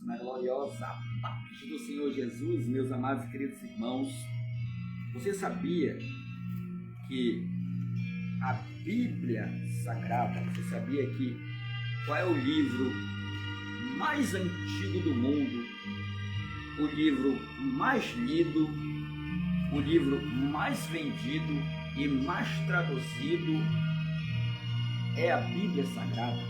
na gloriosa paz do Senhor Jesus, meus amados e queridos irmãos. Você sabia que a Bíblia Sagrada, você sabia que qual é o livro mais antigo do mundo, o livro mais lido, o livro mais vendido e mais traduzido é a Bíblia Sagrada?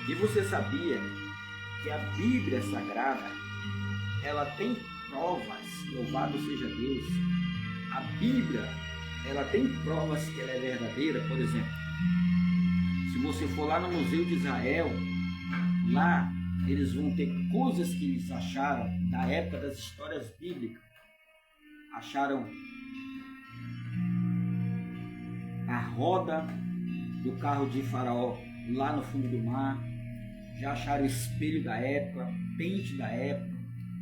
E você sabia que a Bíblia Sagrada, ela tem provas, louvado seja Deus, a Bíblia, ela tem provas que ela é verdadeira. Por exemplo, se você for lá no Museu de Israel, lá eles vão ter coisas que eles acharam da época das histórias bíblicas. Acharam a roda do carro de Faraó lá no fundo do mar, já acharam o espelho da época, pente da época,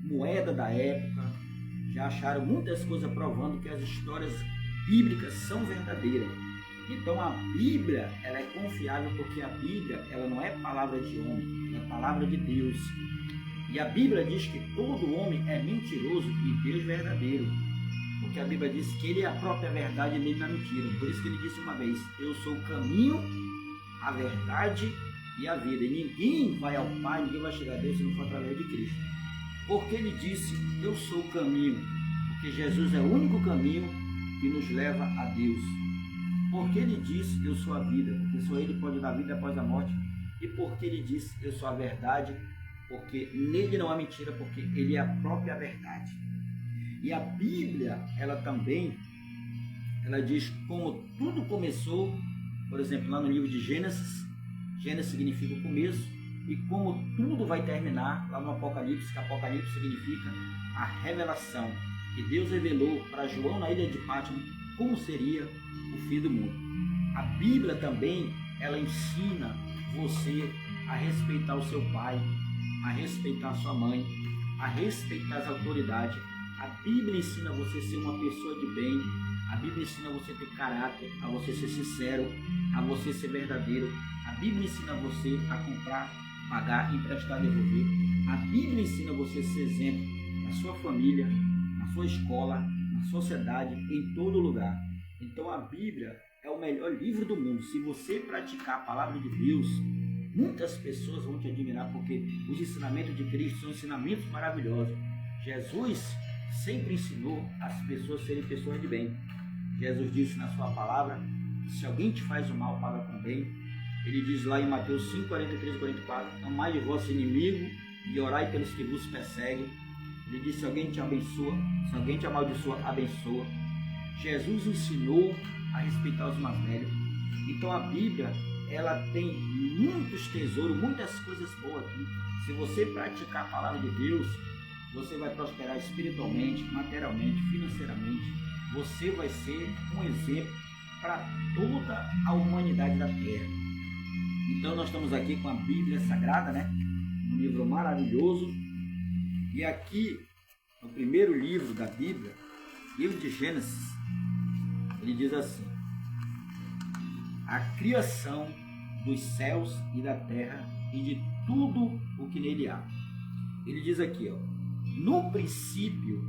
moeda da época, já acharam muitas coisas provando que as histórias bíblicas são verdadeiras. Então a Bíblia, ela é confiável porque a Bíblia, ela não é palavra de homem, é palavra de Deus. E a Bíblia diz que todo homem é mentiroso e Deus verdadeiro. Porque a Bíblia diz que ele é a própria verdade e nele não é mentira. Por isso que ele disse uma vez: eu sou o caminho, a verdade e a vida. E ninguém vai ao Pai, ninguém vai chegar a Deus se não for através de Cristo. Porque ele disse: eu sou o caminho. Porque Jesus é o único caminho que nos leva a Deus. Porque ele disse: eu sou a vida. Porque só ele pode dar vida após a morte. E porque ele disse: eu sou a verdade. Porque nele não há mentira, porque ele é a própria verdade. E a Bíblia, ela também, ela diz como tudo começou. Por exemplo, lá no livro de Gênesis, Gênesis significa o começo, e como tudo vai terminar lá no Apocalipse, que Apocalipse significa a revelação, que Deus revelou para João na ilha de Patmos como seria o fim do mundo. A Bíblia também, ela ensina você a respeitar o seu pai, a respeitar a sua mãe, a respeitar as autoridades. A Bíblia ensina você a ser uma pessoa de bem. A Bíblia ensina você a ter caráter, a você ser sincero, a você ser verdadeiro. A Bíblia ensina você a comprar, pagar, emprestar, devolver. A Bíblia ensina você a ser exemplo na sua família, na sua escola, na sociedade, em todo lugar. Então a Bíblia é o melhor livro do mundo. Se você praticar a palavra de Deus, muitas pessoas vão te admirar, porque os ensinamentos de Cristo são ensinamentos maravilhosos. Jesus sempre ensinou as pessoas a serem pessoas de bem. Jesus disse na sua palavra: se alguém te faz o mal, paga com bem. Ele diz lá em Mateus 5, 43 e 44: amai de vosso inimigo e orai pelos que vos perseguem. Ele diz: se alguém te abençoa, se alguém te amaldiçoa, abençoa. Jesus ensinou a respeitar os mais velhos. Então a Bíblia, ela tem muitos tesouros, muitas coisas boas aqui. Se você praticar a palavra de Deus, você vai prosperar espiritualmente, materialmente, financeiramente. Você vai ser um exemplo para toda a humanidade da Terra. Então nós estamos aqui com a Bíblia Sagrada, né? Um livro maravilhoso. E aqui, no primeiro livro da Bíblia, livro de Gênesis, ele diz assim: a criação dos céus e da terra e de tudo o que nele há. Ele diz aqui, ó: no princípio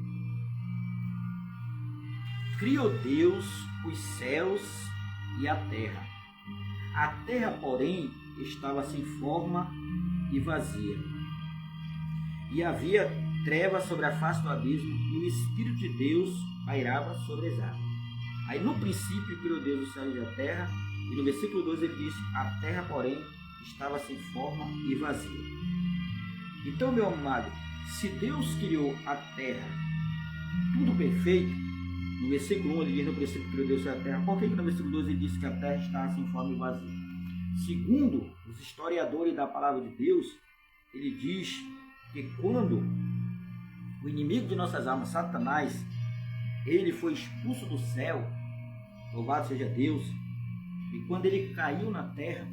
criou Deus os céus e a terra. A terra, porém, estava sem forma e vazia. E havia trevas sobre a face do abismo, e o Espírito de Deus pairava sobre as águas. Aí no princípio criou Deus os céus e a terra, e no versículo 2 ele diz: a terra, porém, estava sem forma e vazia. Então, meu amado, se Deus criou a terra tudo perfeito, no versículo 1 ele diz: no princípio criou Deus a terra. Por que no versículo 2 ele diz que a terra estava sem forma e vazia? Segundo os historiadores da palavra de Deus, ele diz que quando o inimigo de nossas almas, Satanás, ele foi expulso do céu, louvado seja Deus, e quando ele caiu na terra,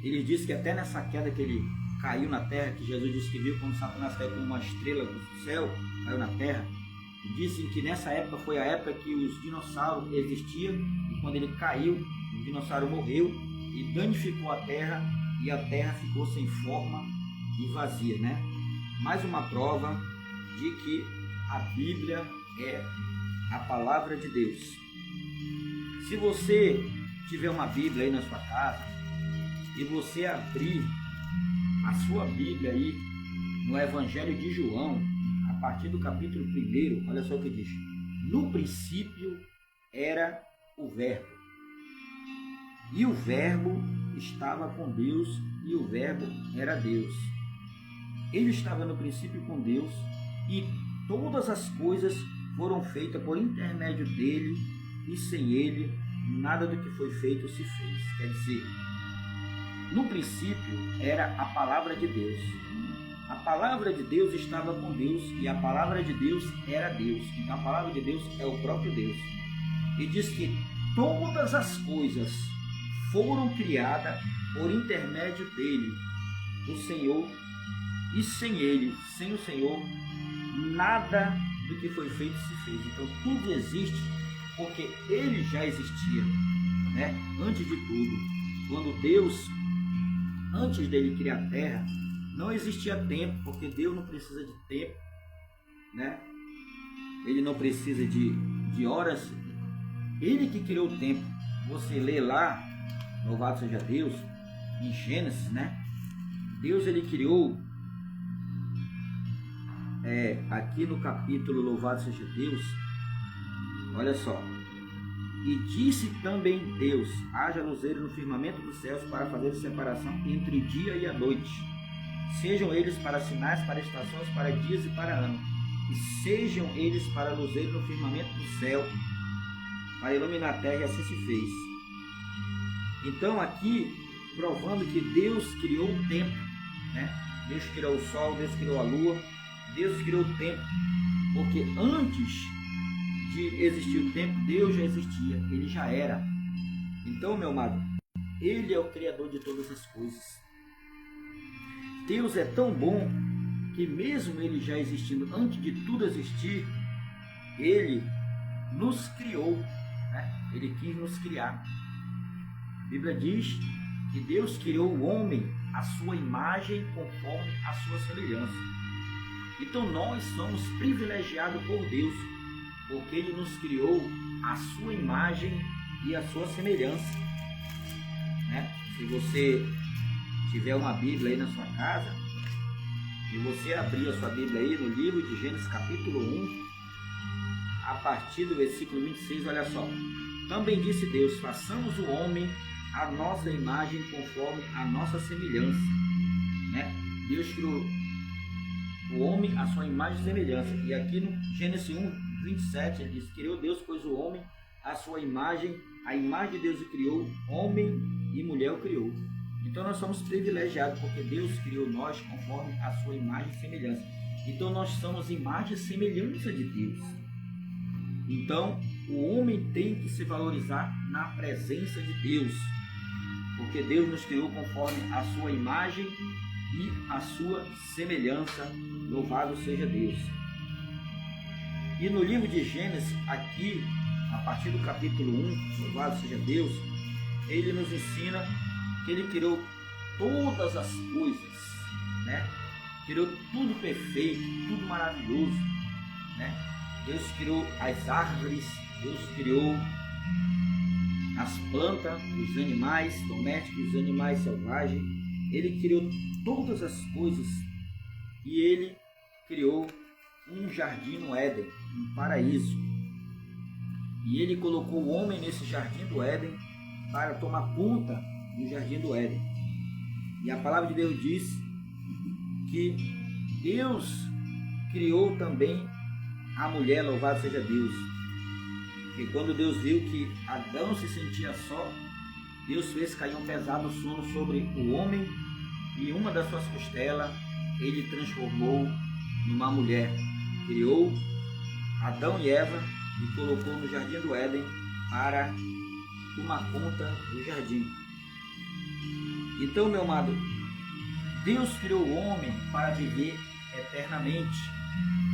ele diz que até nessa queda que ele caiu na terra, que Jesus disse que viu quando Satanás caiu como uma estrela do céu, caiu na terra, e disse que nessa época foi a época que os dinossauros existiam, e quando ele caiu, o dinossauro morreu e danificou a terra, e a terra ficou sem forma e vazia, né? Mais uma prova de que a Bíblia é a palavra de Deus. Se você tiver uma Bíblia aí na sua casa e você abrir a sua Bíblia aí no Evangelho de João, a partir do capítulo 1, olha só o que diz: no princípio era o Verbo, e o Verbo estava com Deus, e o Verbo era Deus. Ele estava no princípio com Deus, e todas as coisas foram feitas por intermédio dele, e sem ele nada do que foi feito se fez. Quer dizer, no princípio era a palavra de Deus. A palavra de Deus estava com Deus, e a palavra de Deus era Deus. Então a palavra de Deus é o próprio Deus. E diz que todas as coisas foram criadas por intermédio dele, o Senhor, e sem ele, sem o Senhor, nada do que foi feito se fez. Então tudo existe porque ele já existia, né? Antes de tudo, quando Deus, antes dele criar a terra, não existia tempo, porque Deus não precisa de tempo, né? Ele não precisa de horas. Ele que criou o tempo. Você lê lá, louvado seja Deus, em Gênesis, né? Deus, ele criou, aqui no capítulo louvado seja Deus, olha só: e disse também Deus, haja luzeiro no firmamento dos céus para fazer separação entre o dia e a noite, sejam eles para sinais, para estações, para dias e para anos, e sejam eles para luzeiro no firmamento do céu, para iluminar a terra, e assim se fez. Então aqui, provando que Deus criou o tempo, né? Deus criou o sol, Deus criou a lua, Deus criou o tempo, porque antes de existir o tempo, Deus já existia, ele já era. Então, meu amado, ele é o criador de todas as coisas. Deus é tão bom que mesmo ele já existindo, antes de tudo existir, ele nos criou, né? Ele quis nos criar. A Bíblia diz que Deus criou o homem à sua imagem, conforme a sua semelhança. Então nós somos privilegiados por Deus, porque ele nos criou à sua imagem e à sua semelhança, né? Se você tiver uma Bíblia aí na sua casa, e você abrir a sua Bíblia aí no livro de Gênesis capítulo 1, a partir do versículo 26, olha só: também disse Deus, façamos o homem à nossa imagem, conforme a nossa semelhança, né? Deus criou o homem à sua imagem e semelhança. E aqui no Gênesis 1, 27, ele diz: criou Deus, pois, o homem à sua imagem, a imagem de Deus o criou, homem e mulher o criou. Então nós somos privilegiados, porque Deus criou nós conforme a sua imagem e semelhança. Então nós somos imagem e semelhança de Deus. Então o homem tem que se valorizar na presença de Deus, porque Deus nos criou conforme a sua imagem e a sua semelhança. Louvado seja Deus. E no livro de Gênesis, aqui, a partir do capítulo 1, louvado seja Deus, ele nos ensina que ele criou todas as coisas, né? Criou tudo perfeito, tudo maravilhoso, né? Deus criou as árvores, Deus criou as plantas, os animais domésticos, os animais selvagens. Ele criou todas as coisas, e ele criou um jardim no Éden, um paraíso. E ele colocou o homem nesse jardim do Éden para tomar conta do jardim do Éden. E a palavra de Deus diz que Deus criou também a mulher, louvado seja Deus. E quando Deus viu que Adão se sentia só, Deus fez cair um pesado sono sobre o homem, e uma das suas costelas ele transformou numa mulher. Criou Adão e Eva e colocou no jardim do Éden para tomar conta do jardim. Então, meu amado, Deus criou o homem para viver eternamente,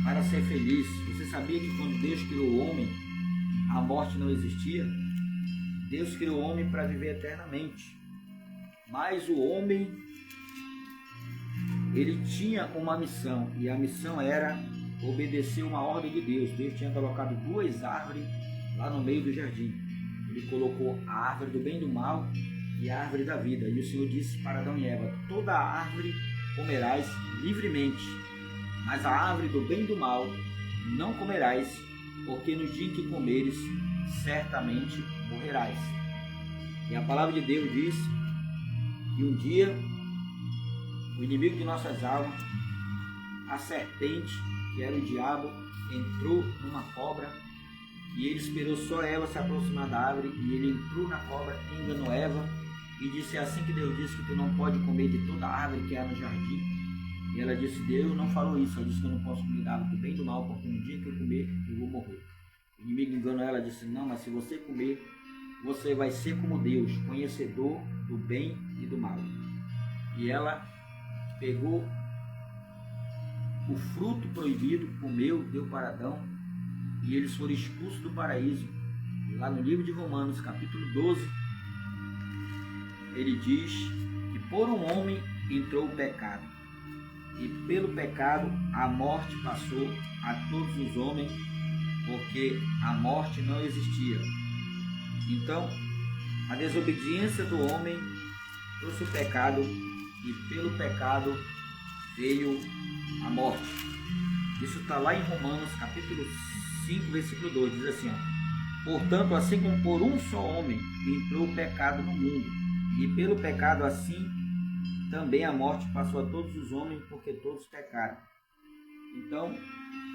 para ser feliz. Você sabia que quando Deus criou o homem, a morte não existia? Deus criou o homem para viver eternamente. Mas o homem, ele tinha uma missão, e a missão era obedecer uma ordem de Deus. Deus tinha colocado 2 árvores lá no meio do jardim. Ele colocou a árvore do bem e do mal e a árvore da vida. E o Senhor disse para Adão e Eva: toda a árvore comerás livremente, mas a árvore do bem e do mal não comerás, porque no dia em que comeres, certamente morrerás. E a palavra de Deus diz que um dia o inimigo de nossas almas, a serpente, que era o diabo, entrou numa cobra, e ele esperou só Eva se aproximar da árvore, e ele entrou na cobra, enganou Eva, e disse: é assim que Deus disse que tu não pode comer de toda a árvore que há no jardim. E ela disse: Deus não falou isso, ela disse que eu não posso comer da árvore do bem e do mal, porque no dia que eu comer, eu vou morrer. O inimigo enganou ela, disse: não, mas se você comer, você vai ser como Deus, conhecedor do bem e do mal. E ela pegou o fruto proibido, comeu, deu para Adão, e eles foram expulsos do paraíso. Lá no livro de Romanos, capítulo 12, ele diz que por um homem entrou o pecado, e pelo pecado a morte passou a todos os homens, porque a morte não existia. Então, a desobediência do homem trouxe o pecado, e pelo pecado veio a morte. Isso está lá em Romanos, capítulo 5, versículo 2, diz assim: portanto, assim como por um só homem entrou o pecado no mundo, e pelo pecado assim também a morte passou a todos os homens, porque todos pecaram. Então,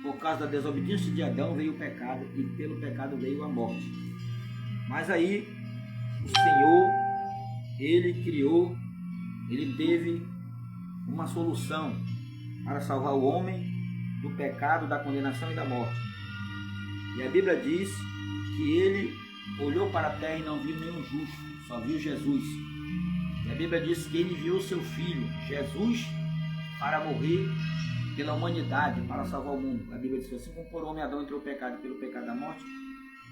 por causa da desobediência de Adão veio o pecado, e pelo pecado veio a morte. Mas aí o Senhor, ele teve uma solução para salvar o homem do pecado, da condenação e da morte. E a Bíblia diz que ele olhou para a terra e não viu nenhum justo, só viu Jesus. E a Bíblia diz que ele enviou seu Filho, Jesus, para morrer pela humanidade, para salvar o mundo. A Bíblia diz assim como por homem Adão entrou o pecado, pelo pecado da morte,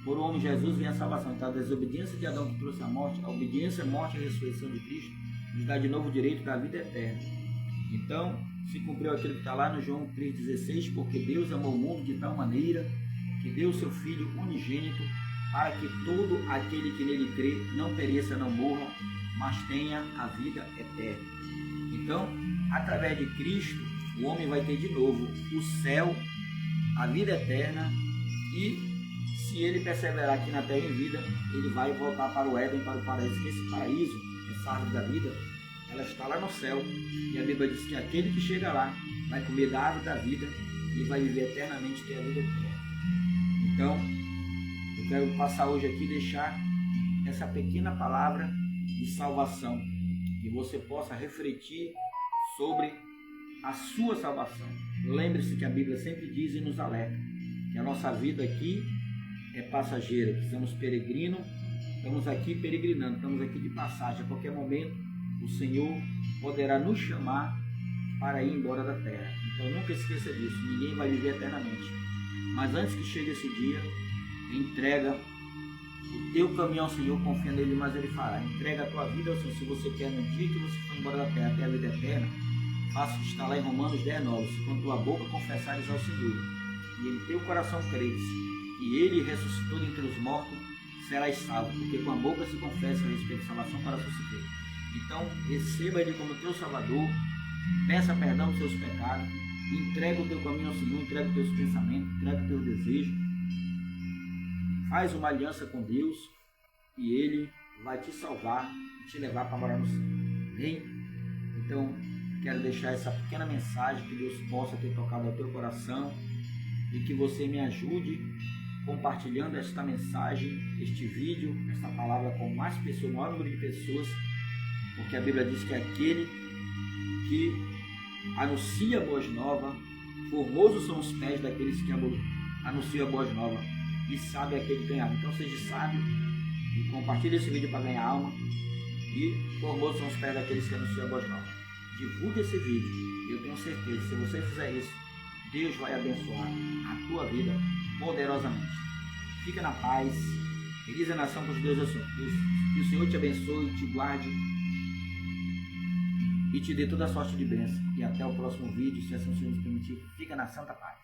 por homem Jesus vem a salvação. Então a desobediência de Adão que trouxe a morte, a obediência, a morte e a ressurreição de Cristo nos dá de novo o direito da vida eterna. Então se cumpriu aquilo que está lá no João 3,16, porque Deus amou o mundo de tal maneira que deu o seu Filho unigênito, para que todo aquele que nele crê não pereça, não morra, mas tenha a vida eterna. Então, através de Cristo, o homem vai ter de novo o céu, a vida eterna, e se ele perseverar aqui na terra em vida, ele vai voltar para o Éden, para o paraíso. Esse paraíso, essa árvore da vida, ela está lá no céu, e a Bíblia diz que aquele que chega lá vai comer da árvore da vida e vai viver eternamente, ter a vida eterna. Então, eu quero passar hoje aqui e deixar essa pequena palavra de salvação, que você possa refletir sobre a sua salvação. Lembre-se que a Bíblia sempre diz e nos alerta que a nossa vida aqui é passageira, que somos peregrinos, estamos aqui peregrinando, estamos aqui de passagem. A qualquer momento o Senhor poderá nos chamar para ir embora da terra. Então nunca esqueça disso, ninguém vai viver eternamente. Mas antes que chegue esse dia, entrega o teu caminho ao Senhor, confia nele, mas ele fará. Entrega a tua vida ao Senhor. Se você quer no dia que você for embora da terra até a vida eterna, faça o que está lá em Romanos 10:9. Se com tua boca confessares ao Senhor e em teu coração creres que ele ressuscitou dentre os mortos, serás salvo, porque com a boca se confessa a respeito de salvação, para se crer. Então, receba ele como teu Salvador, peça perdão dos seus pecados, entrega o teu caminho ao Senhor, entrega os teus pensamentos, entrega os teus desejos, faz uma aliança com Deus e ele vai te salvar e te levar para morar no céu. Amém? Então, quero deixar essa pequena mensagem, que Deus possa ter tocado ao teu coração e que você me ajude compartilhando esta mensagem, este vídeo, esta palavra com mais pessoas, o maior número de pessoas, porque a Bíblia diz que aquele que anuncia boas novas, formosos são os pés daqueles que anunciam a boas novas, e sábio é aquele que ganha alma. Então seja sábio e compartilhe esse vídeo para ganhar alma, e formosos são os pés daqueles que anunciam a boas novas. Divulgue esse vídeo, e eu tenho certeza, se você fizer isso, Deus vai abençoar a tua vida poderosamente. Fica na paz, feliz a nação com os Deus. Que o Senhor te abençoe, te guarde e te dê toda a sorte de bênção. E até o próximo vídeo, se assim o Senhor nos permitir. Fica na santa paz.